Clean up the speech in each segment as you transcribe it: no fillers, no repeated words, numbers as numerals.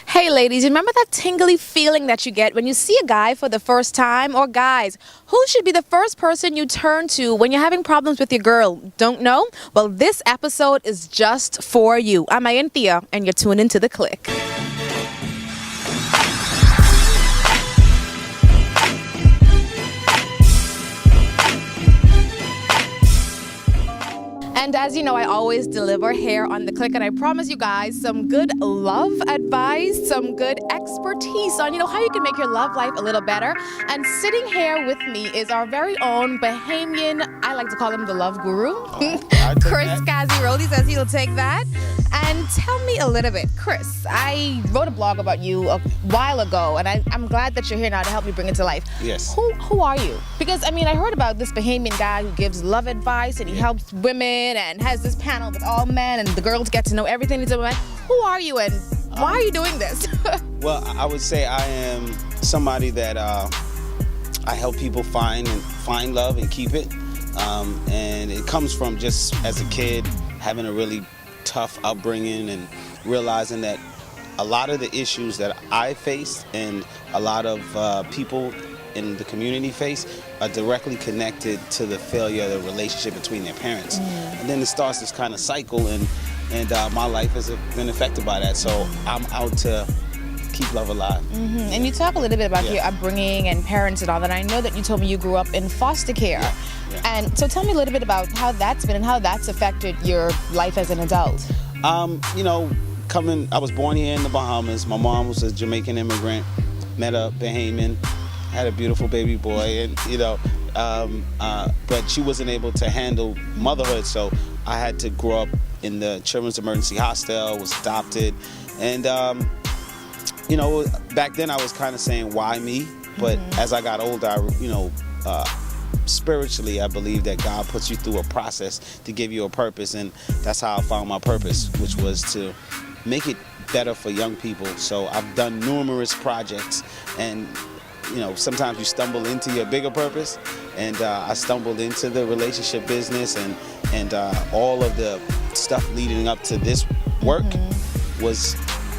Hey ladies, remember that tingly feeling that you get when you see a guy for the first time? Or guys, who should be the first person you turn to when you're having problems with your girl? Don't know? Well, this episode is just for you. I'm Ianthia, and you're tuned into The Click. And as you know, I always deliver here on The Click, and I promise you guys some good love advice, some good expertise on, how you can make your love life a little better. And sitting here with me is our very own Bahamian, I like to call him the love guru, Chris Kazi Rolle. He says he'll take that. And tell me a little bit, Chris, I wrote a blog about you a while ago, and I'm glad that you're here now to help me bring it to life. Yes. Who are you? Because, I heard about this Bahamian guy who gives love advice, and he helps women, and has this panel with all men, and the girls get to know everything he's doing. Who are you, and why are you doing this? Well, I would say I am somebody that I help people find love and keep it. And it comes from just as a kid having a really tough upbringing and realizing that a lot of the issues that I faced and a lot of people in the community face are directly connected to the failure of the relationship between their parents. And then it starts this kind of cycle, and my life has been affected by that. So I'm out to keep love alive. And you talk a little bit about your upbringing and parents and all that. I know that you told me you grew up in foster care. Yeah. And so tell me a little bit about how that's been and how that's affected your life as an adult. I was born here in the Bahamas. My mom was a Jamaican immigrant, met a Bahamian, had a beautiful baby boy, and but she wasn't able to handle motherhood, so I had to grow up in the Children's Emergency Hospital, was adopted, and back then I was kind of saying, why me? But as I got older, spiritually, I believe that God puts you through a process to give you a purpose, and that's how I found my purpose, which was to make it better for young people. So I've done numerous projects, and sometimes you stumble into your bigger purpose, and I stumbled into the relationship business, and all of the stuff leading up to this work was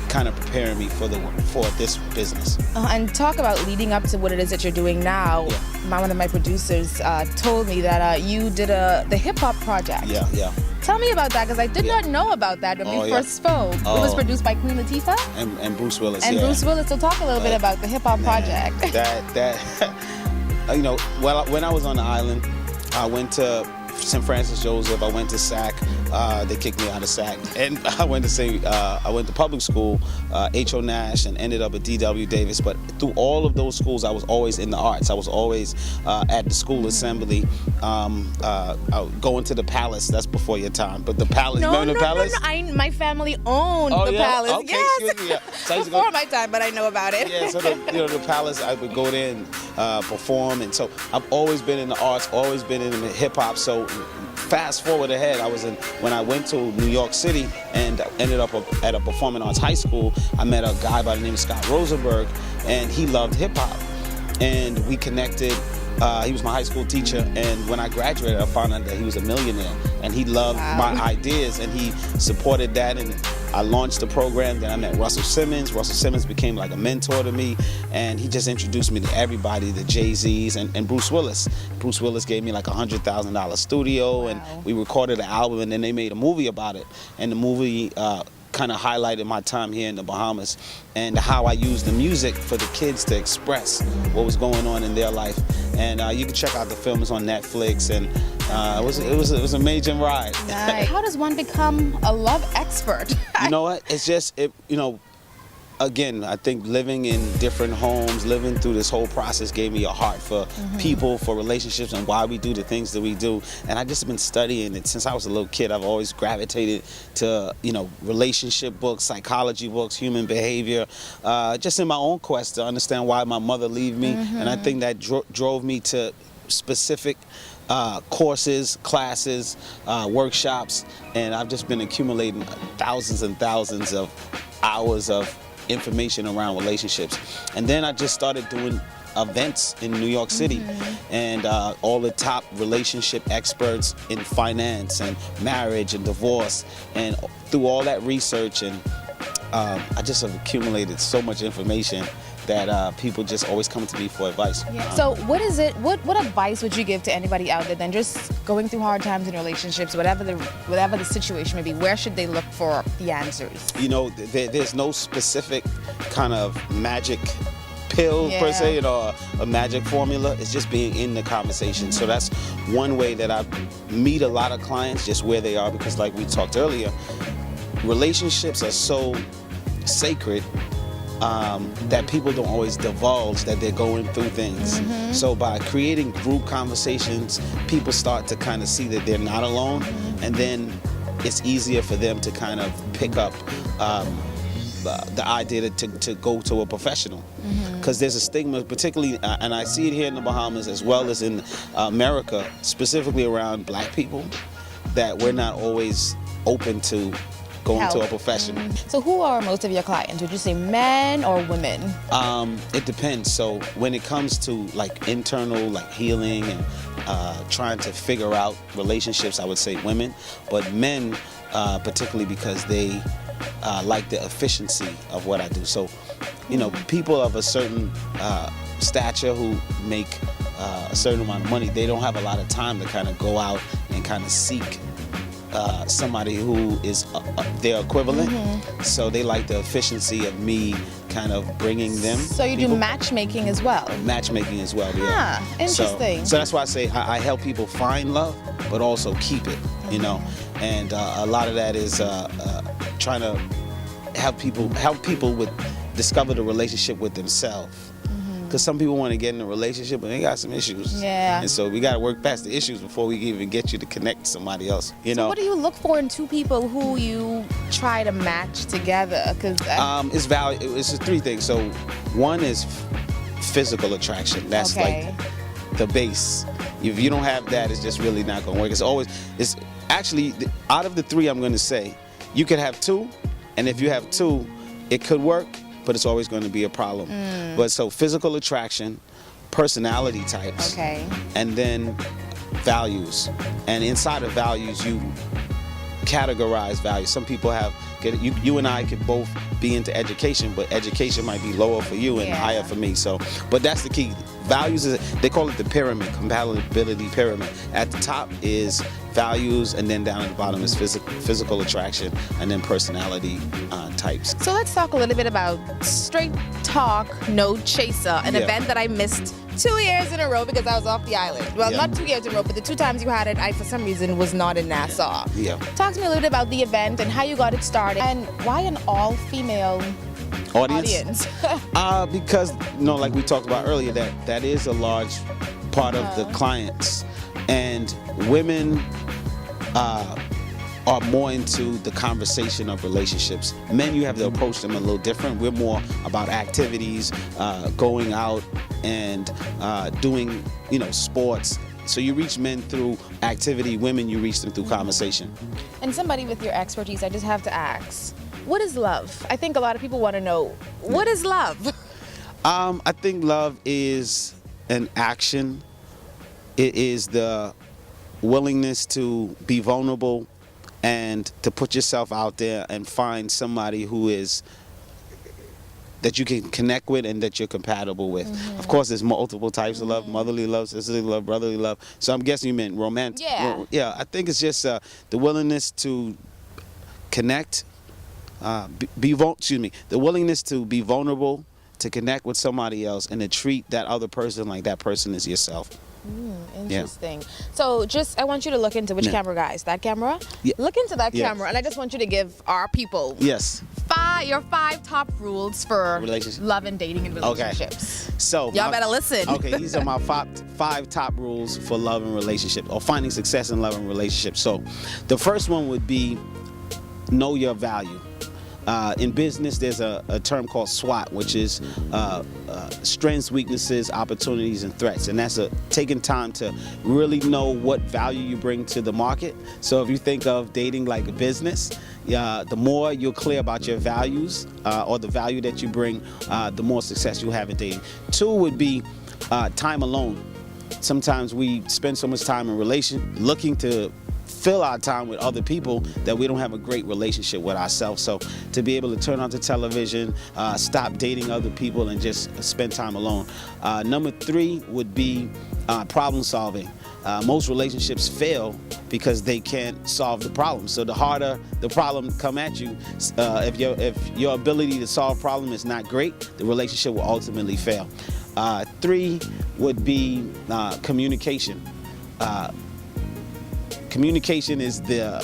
kind of preparing me for this business. And talk about leading up to what it is that you're doing now. Yeah. One of my producers told me that you did the hip hop project. Yeah. Tell me about that, because I did not know about that when we first spoke. It was produced by Queen Latifah and Bruce Willis. Bruce Willis. So talk a little bit about the hip hop project. When I was on the island, I went to St. Francis Joseph. I went to SAC. They kicked me out of SAC, and I went to public school, H.O. Nash, and ended up at D.W. Davis. But through all of those schools, I was always in the arts. I was always at the school assembly, going to the Palace. That's before your time, but the Palace. Remember the Palace? No. My family owned the Palace. Okay, yes. Excuse me. Yeah. So before my time, but I know about it. Yeah. So the Palace, I would go there and perform, and so I've always been in the arts, always been in hip hop. So fast forward ahead, when I went to New York City and ended up at a performing arts high school, I met a guy by the name of Scott Rosenberg, and he loved hip hop, and we connected. He was my high school teacher, and when I graduated, I found out that he was a millionaire, and he loved my ideas, and he supported that, and I launched the program. Then I met Russell Simmons. Russell Simmons became like a mentor to me, and he just introduced me to everybody, the Jay-Z's and Bruce Willis. Bruce Willis gave me like a $100,000 studio, and we recorded an album, and then they made a movie about it, and the movie kind of highlighted my time here in the Bahamas and how I used the music for the kids to express what was going on in their life. And you can check out the film. It's on Netflix, and it was a major ride. Nice. How does one become a love expert? You know what? It's just again, I think living in different homes, living through this whole process gave me a heart for people, for relationships, and why we do the things that we do. And I've just been studying it since I was a little kid. I've always gravitated to, relationship books, psychology books, human behavior, just in my own quest to understand why my mother left me. And I think that drove me to specific courses, classes, workshops, and I've just been accumulating thousands and thousands of hours of information around relationships. And then I just started doing events in New York City, and all the top relationship experts in finance and marriage and divorce, and through all that research and I just have accumulated so much information that people just always come to me for advice. Yeah. So what is it? What advice would you give to anybody out there then just going through hard times in relationships, whatever the situation may be? Where should they look for the answers? You know, there's no specific kind of magic pill per se, or a magic formula. It's just being in the conversation. So that's one way that I meet a lot of clients just where they are, because like we talked earlier, relationships are so sacred that people don't always divulge that they're going through things. So by creating group conversations, people start to kind of see that they're not alone, and then it's easier for them to kind of pick up the idea to go to a professional. Because there's a stigma, particularly, and I see it here in the Bahamas as well as in America, specifically around black people, that we're not always open to going to a professional. So who are most of your clients? Would you say men or women? It depends. So when it comes to like internal, like healing and trying to figure out relationships, I would say women, but men particularly because they like the efficiency of what I do. So, you know, people of a certain stature who make a certain amount of money, they don't have a lot of time to kind of go out and kind of seek somebody who is their equivalent. So they like the efficiency of me kind of bringing them. So you do matchmaking as well? Matchmaking as well, yeah. Interesting. So that's why I say I help people find love, but also keep it, you know. And a lot of that is trying to help people with discover the relationship with themselves. Because some people want to get in a relationship and they got some issues. Yeah. And so we got to work past the issues before we can even get you to connect to somebody else. You know. So what do you look for in two people who you try to match together? Because it's value. It's three things. So one is physical attraction. That's like the base. If you don't have that, it's just really not going to work. It's actually out of the three I'm going to say, you could have two, and if you have two, it could work, but it's always going to be a problem. But so physical attraction, personality types, and then values. And inside of values, you categorize values. Some people have, you and I could both be into education, but education might be lower for you and higher for me. So, but that's the key. Values they call it the pyramid, compatibility pyramid. At the top is values, and then down at the bottom is physical attraction, and then personality types. So let's talk a little bit about Straight Talk No Chaser, an event that I missed 2 years in a row because I was off the island. Well, not 2 years in a row, but the 2 times you had it, I for some reason was not in Nassau. Talk to me a little bit about the event and how you got it started, and why an all-female audience? Because, you know, like we talked about earlier, that is a large part of the clients, and women are more into the conversation of relationships. Men, you have to approach them a little different. We're more about activities, going out and doing, you know, sports. So you reach men through activity. Women, you reach them through conversation. And somebody with your expertise, I just have to ask, what is love? I think a lot of people want to know, what is love? I think love is an action. It is the willingness to be vulnerable and to put yourself out there and find somebody who is that you can connect with and that you're compatible with. Of course, there's multiple types of love: motherly love, sisterly love, brotherly love. So I'm guessing you meant romantic. Yeah, I think it's just the willingness to connect, the willingness to be vulnerable, to connect with somebody else, and to treat that other person like that person is yourself. Interesting. So I want you to look into which camera, guys? That camera? Look into that camera, and I just want you to give our people your 5 top rules for love and dating and relationships. So y'all better listen. These are my 5 top rules for love and relationship, or finding success in love and relationships. So the first one would be know your value. In business, there's a term called SWOT, which is strengths, weaknesses, opportunities, and threats. And that's taking time to really know what value you bring to the market. So if you think of dating like a business, the more you're clear about your values or the value that you bring, the more success you'll have in dating. 2 would be time alone. sometimes we spend so much time in looking to fill our time with other people that we don't have a great relationship with ourselves. So to be able to turn on the television, stop dating other people, and just spend time alone. Number 3 would be problem solving. Most relationships fail because they can't solve the problem. So the harder the problem come at you, if your ability to solve problem is not great, the relationship will ultimately fail. 3 would be communication. Communication is the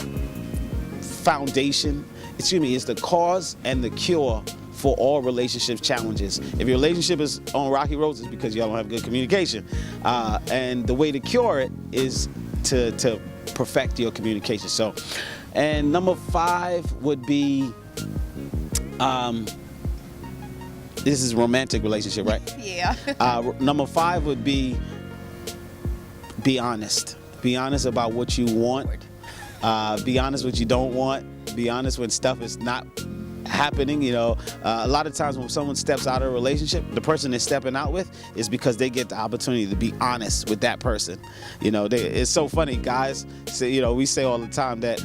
foundation, it's the cause and the cure for all relationship challenges. If your relationship is on rocky roads, it's because y'all don't have good communication. And the way to cure it is to perfect your communication. So, and number 5 would be, this is romantic relationship, right? Yeah. Number 5 would be honest. Be honest about what you want. Be honest what you don't want. Be honest when stuff is not happening. You know, a lot of times when someone steps out of a relationship, the person they're stepping out with is because they get the opportunity to be honest with that person. You know, it's so funny, guys. So, you know, we say all the time that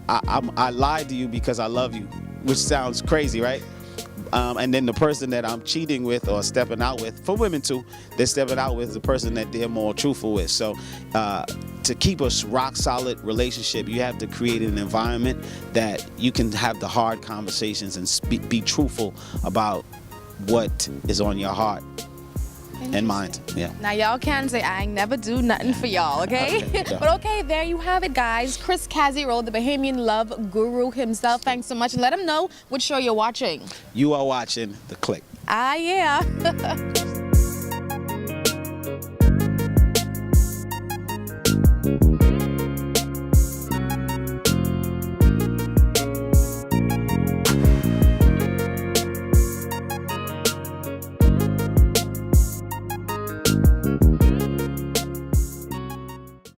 I lied to you because I love you, which sounds crazy, right? And then the person that I'm cheating with or stepping out with, for women too, they're stepping out with the person that they're more truthful with. So to keep a rock solid relationship, you have to create an environment that you can have the hard conversations and be truthful about what is on your heart and mind. Yeah. Now y'all can say I ain't never do nothing for y'all, okay? But okay, there you have it, guys. Kazi Rolle, the Bahamian love guru himself. Thanks so much, and let him know which show you're watching. You are watching The Click. Ah, yeah.